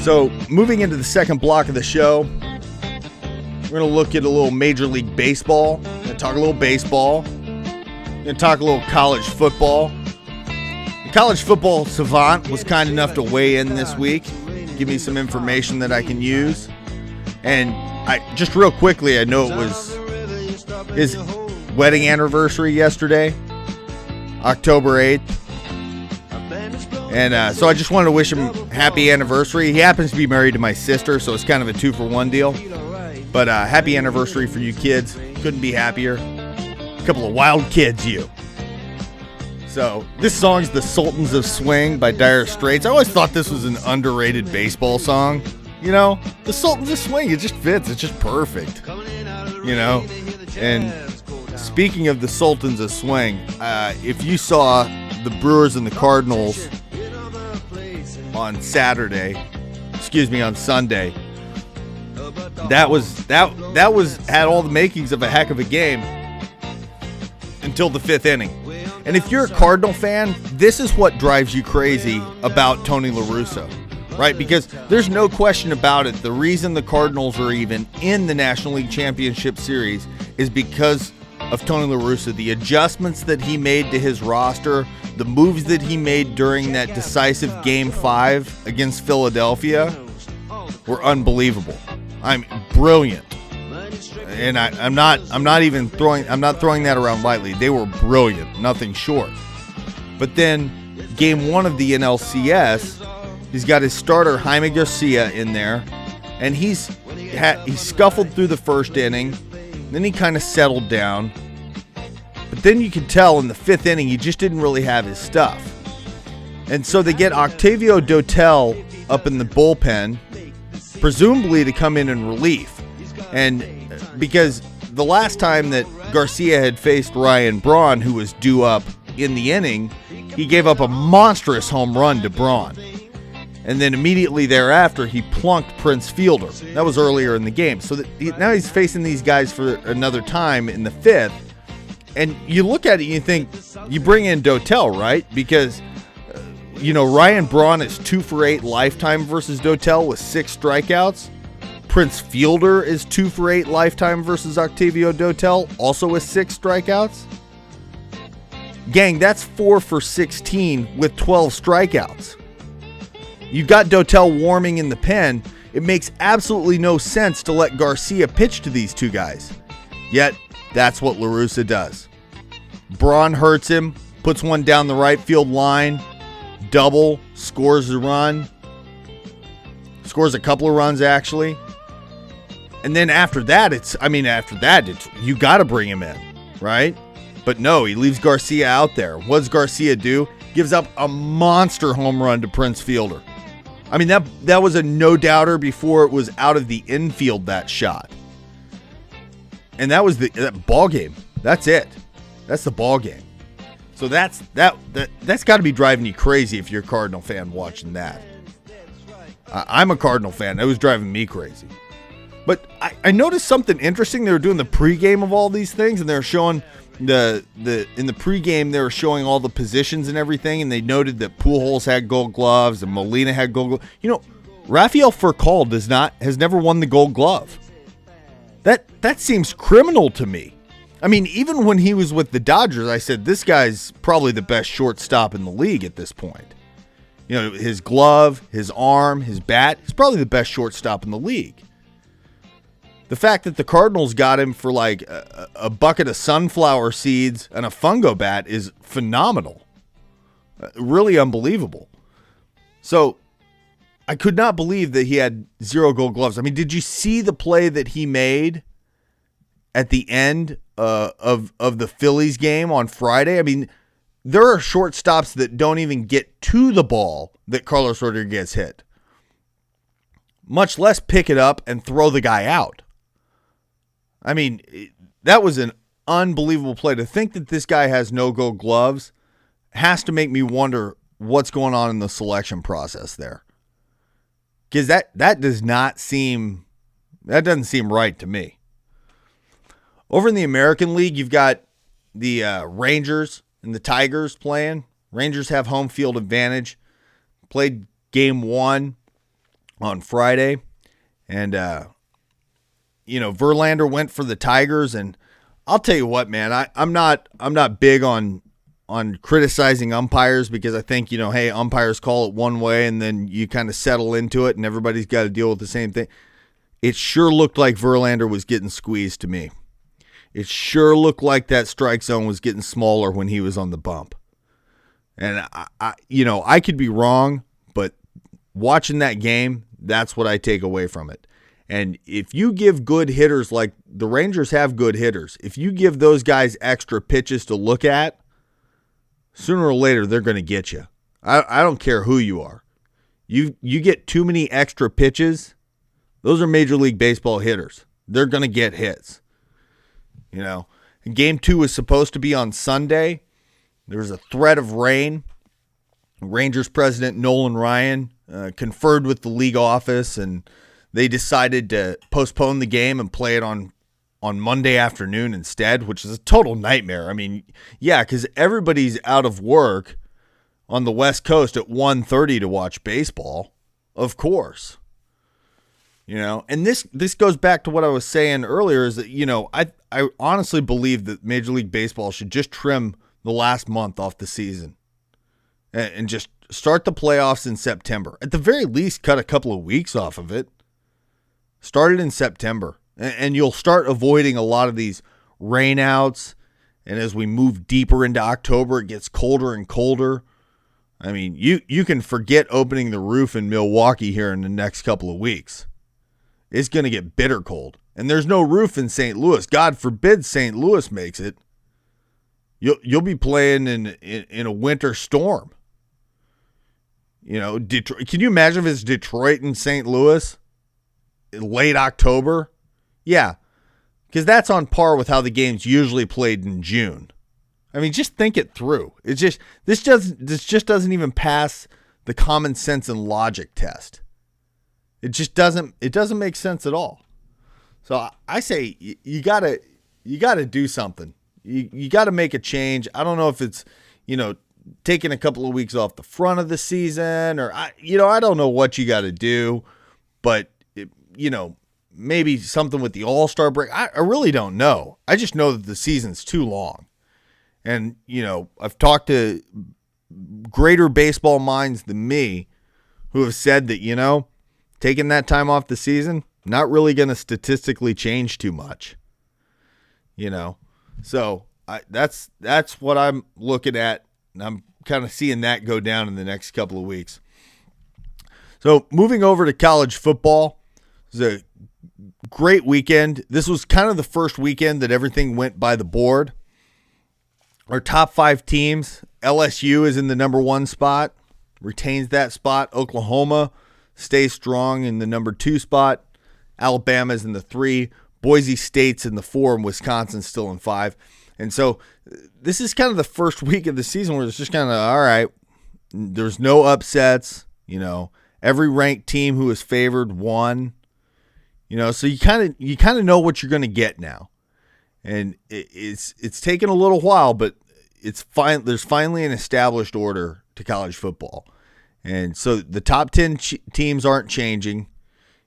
So, moving into the second block of the show, we're going to look at a little Major League Baseball. We're going to talk a little baseball. We're going to talk a little college football. The college football savant was kind enough to weigh in this week, give me some information that I can use. And just real quickly, I know it was his wedding anniversary yesterday, October 8th. And so I just wanted to wish him happy anniversary. He happens to be married to my sister, so it's kind of a 2-for-1 deal. But happy anniversary for you kids. Couldn't be happier. A couple of wild kids, you. So this song's The Sultans of Swing by Dire Straits. I always thought this was an underrated baseball song. You know, The Sultans of Swing, it just fits. It's just perfect. You know? And speaking of The Sultans of Swing, if you saw the Brewers and the Cardinals on Sunday, that had all the makings of a heck of a game until the fifth inning. And if you're a Cardinal fan, this is what drives you crazy about Tony La Russa, right? Because there's no question about it. The reason the Cardinals are even in the National League Championship Series is because of Tony La Russa. The adjustments that he made to his roster, the moves that he made during that decisive Game 5 against Philadelphia were unbelievable. I'm brilliant. And I'm not throwing that around lightly. They were brilliant, nothing short. But then Game 1 of the NLCS, he's got his starter Jaime Garcia in there, and he scuffled through the first inning. Then he kind of settled down. But then you could tell in the fifth inning he just didn't really have his stuff. And so they get Octavio Dotel up in the bullpen, presumably to come in relief. And because the last time that Garcia had faced Ryan Braun, who was due up in the inning, he gave up a monstrous home run to Braun. And then immediately thereafter, he plunked Prince Fielder. That was earlier in the game. So now he's facing these guys for another time in the fifth. And you look at it and you think, you bring in Dotel, right? Because, Ryan Braun is 2-for-8 lifetime versus Dotel with 6 strikeouts. Prince Fielder is 2-for-8 lifetime versus Octavio Dotel, also with 6 strikeouts. Gang, that's 4-for-16 with 12 strikeouts. You got Dotel warming in the pen. It makes absolutely no sense to let Garcia pitch to these two guys. Yet, that's what La Russa does. Braun hurts him, puts one down the right field line, double, scores a run. Scores a couple of runs, actually. And then after that, you got to bring him in, right? But no, he leaves Garcia out there. What does Garcia do? Gives up a monster home run to Prince Fielder. I mean, that was a no-doubter before it was out of the infield, that shot. And that was that ball game. That's it. That's the ball game. So that's got to be driving you crazy if you're a Cardinal fan watching that. I'm a Cardinal fan. It was driving me crazy. But I noticed something interesting. They were doing the pregame of all these things, and they were showing in the pregame they were showing all the positions and everything, and they noted that Pujols had Gold Gloves and Molina had Gold Gloves. Rafael Furcal has never won the Gold Glove. That seems criminal to me. I mean, even when he was with the Dodgers, I said this guy's probably the best shortstop in the league at this point. His glove, his arm, his bat, he's probably the best shortstop in the league. The fact that the Cardinals got him for like a bucket of sunflower seeds and a fungo bat is phenomenal. Really unbelievable. So I could not believe that he had 0 Gold Gloves. I mean, did you see the play that he made at the end of the Phillies game on Friday? I mean, there are shortstops that don't even get to the ball that Carlos Rodriguez hit, much less pick it up and throw the guy out. I mean, that was an unbelievable play. To think that this guy has no Gold Gloves has to make me wonder what's going on in the selection process there. Because that doesn't seem right to me. Over in the American League, you've got the Rangers and the Tigers playing. Rangers have home field advantage. Played game 1 on Friday. And, Verlander went for the Tigers. And I'll tell you what, man, I'm not big on criticizing umpires because I think, hey, umpires call it one way and then you kind of settle into it and everybody's got to deal with the same thing. It sure looked like Verlander was getting squeezed to me. It sure looked like that strike zone was getting smaller when he was on the bump. And I could be wrong, but watching that game, that's what I take away from it. And if you give good hitters, like the Rangers have good hitters, if you give those guys extra pitches to look at, sooner or later they're going to get you. I don't care who you are. You get too many extra pitches, those are Major League Baseball hitters. They're going to get hits. And Game 2 was supposed to be on Sunday. There was a threat of rain. Rangers president Nolan Ryan conferred with the league office, and they decided to postpone the game and play it on Monday afternoon instead, which is a total nightmare. I mean, yeah, because everybody's out of work on the West Coast at 1:30 to watch baseball, of course. And this goes back to what I was saying earlier is that, I honestly believe that Major League Baseball should just trim the last month off the season and just start the playoffs in September. At the very least, cut a couple of weeks off of it. Start it in September, and you'll start avoiding a lot of these rainouts. And as we move deeper into October, it gets colder and colder. I mean, you can forget opening the roof in Milwaukee here in the next couple of weeks. It's going to get bitter cold. And there's no roof in St. Louis. God forbid St. Louis makes it. You'll be playing in a winter storm. Detroit. Can you imagine if it's Detroit and St. Louis in late October? Yeah, because that's on par with how the game's usually played in June. I mean, just think it through. It's just this just doesn't even pass the common sense and logic test. It just doesn't make sense at all. So I say you gotta do something. You got to make a change. I don't know if it's, taking a couple of weeks off the front of the season or, I don't know what you got to do, but, maybe something with the All-Star break. I really don't know. I just know that the season's too long. And, I've talked to greater baseball minds than me who have said that, taking that time off the season, not really going to statistically change too much, So that's what I'm looking at, and I'm kind of seeing that go down in the next couple of weeks. So moving over to college football, it was a great weekend. This was kind of the first weekend that everything went by the board. Our top 5 teams, LSU is in the number 1 spot, retains that spot. Oklahoma stays strong in the number 2 spot. Alabama is in the 3. Boise State's in the 4, and Wisconsin's still in 5. And so this is kind of the first week of the season where it's just kind of, all right, there's no upsets. Every ranked team who is favored won. So you kind of know what you're going to get now. And it's taken a little while, but it's fine. There's finally an established order to college football. And so the top 10 teams aren't changing.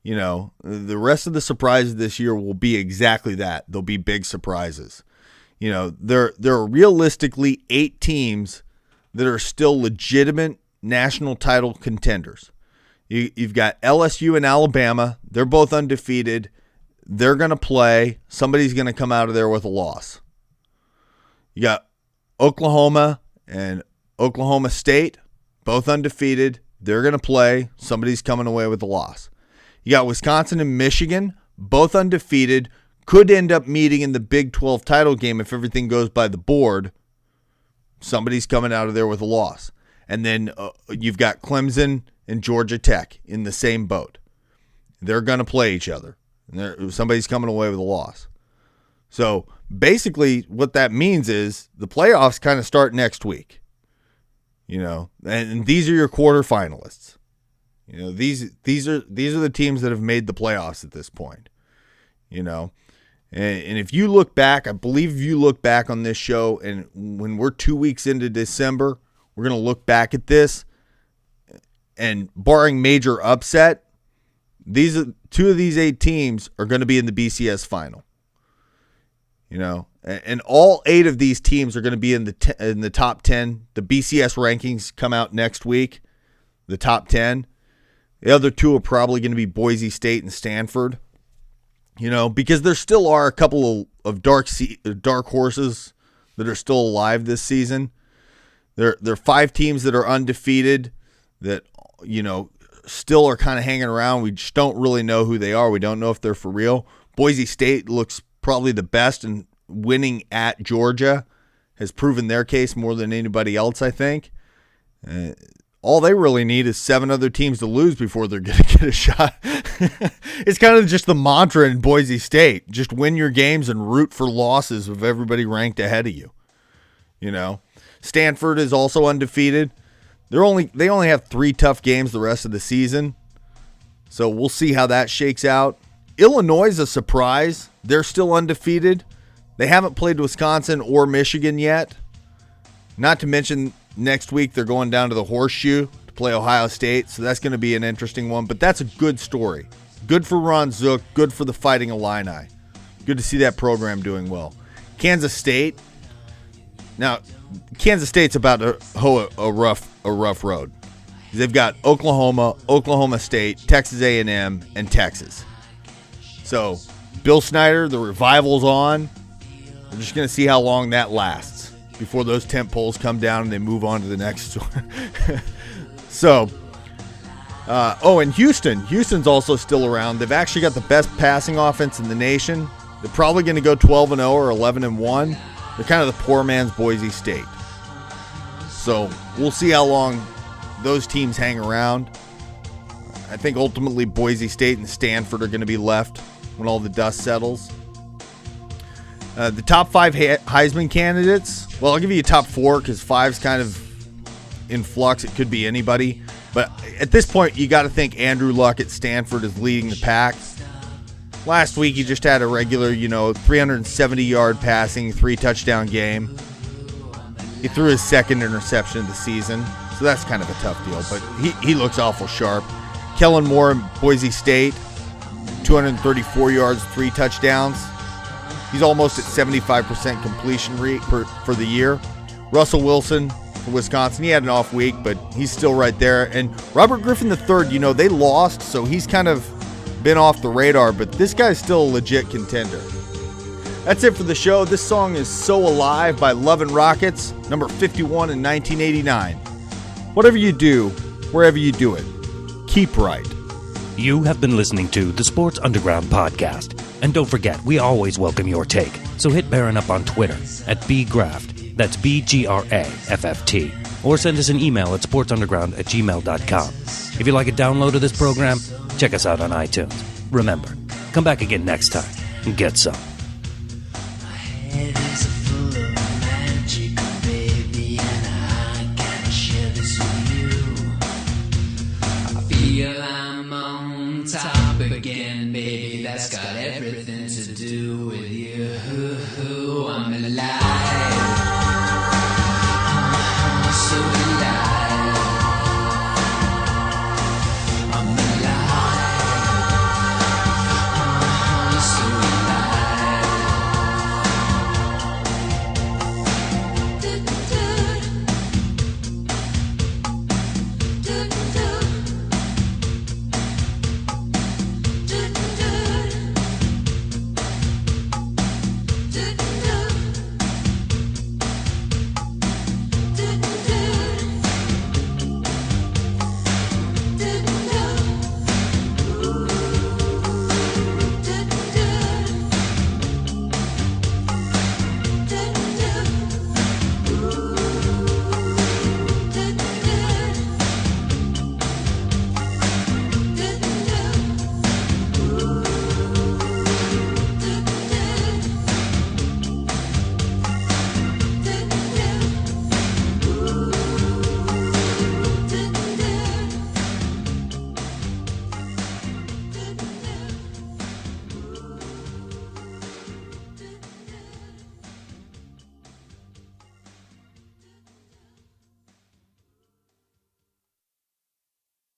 The rest of the surprises this year will be exactly that. They'll be big surprises. There are realistically 8 teams that are still legitimate national title contenders. You've got LSU and Alabama. They're both undefeated. They're going to play. Somebody's going to come out of there with a loss. You got Oklahoma and Oklahoma State, both undefeated. They're going to play. Somebody's coming away with a loss. You got Wisconsin and Michigan, both undefeated, could end up meeting in the Big 12 title game if everything goes by the board. Somebody's coming out of there with a loss. And then you've got Clemson and Georgia Tech in the same boat. They're going to play each other. Somebody's coming away with a loss. So basically what that means is the playoffs kind of start next week. And these are your quarterfinalists. These are the teams that have made the playoffs at this point. And if you look back, I believe if you look back on this show, and when we're 2 weeks into December, we're going to look back at this, and barring major upset, Two of these 8 teams are going to be in the BCS final. And all 8 of these teams are going to be in the top 10. The BCS rankings come out next week, the top 10. The other 2 are probably going to be Boise State and Stanford. Because there still are a couple of dark horses that are still alive this season. There are 5 teams that are undefeated that, still are kind of hanging around. We just don't really know who they are. We don't know if they're for real. Boise State looks probably the best, and winning at Georgia has proven their case more than anybody else, I think. All they really need is 7 other teams to lose before they're going to get a shot. It's kind of just the mantra in Boise State. Just win your games and root for losses of everybody ranked ahead of you. Stanford is also undefeated. They only have 3 tough games the rest of the season. So we'll see how that shakes out. Illinois is a surprise. They're still undefeated. They haven't played Wisconsin or Michigan yet. Not to mention next week they're going down to the Horseshoe to play Ohio State. So that's going to be an interesting one. But that's a good story. Good for Ron Zook. Good for the Fighting Illini. Good to see that program doing well. Kansas State. Now, Kansas State's about to hoe a rough road. They've got Oklahoma, Oklahoma State, Texas A&M, and Texas. So, Bill Snyder, the revival's on. We're just going to see how long that lasts before those tent poles come down and they move on to the next one. So, and Houston. Houston's also still around. They've actually got the best passing offense in the nation. They're probably going to go 12-0 or 11-1. They're kind of the poor man's Boise State. So we'll see how long those teams hang around. I think ultimately Boise State and Stanford are going to be left when all the dust settles. The top 5 Heisman candidates, well, I'll give you a top 4 because 5's kind of in flux. It could be anybody. But at this point, you got to think Andrew Luck at Stanford is leading the pack. Last week, he just had a regular, 370-yard passing, 3-touchdown game. He threw his 2nd interception of the season, so that's kind of a tough deal. But he looks awful sharp. Kellen Moore in Boise State, 234 yards, 3 touchdowns. He's almost at 75% completion rate for the year. Russell Wilson for Wisconsin, he had an off week, but he's still right there. And Robert Griffin III, they lost, so he's kind of been off the radar, but this guy's still a legit contender. That's it for the show. This song is So Alive by Love and Rockets, number 51 in 1989. Whatever you do, wherever you do it, keep right. You have been listening to the Sports Underground podcast. And don't forget, we always welcome your take. So hit Barron up on Twitter at bgraft, that's BGRAFFT, or send us an email at sportsunderground@gmail.com. If you like a download of this program, check us out on iTunes. Remember, come back again next time and get some. My head is full of magic, baby, and I gotta share this with you. I feel I'm on top again, baby, that's got everything to do with you. I'm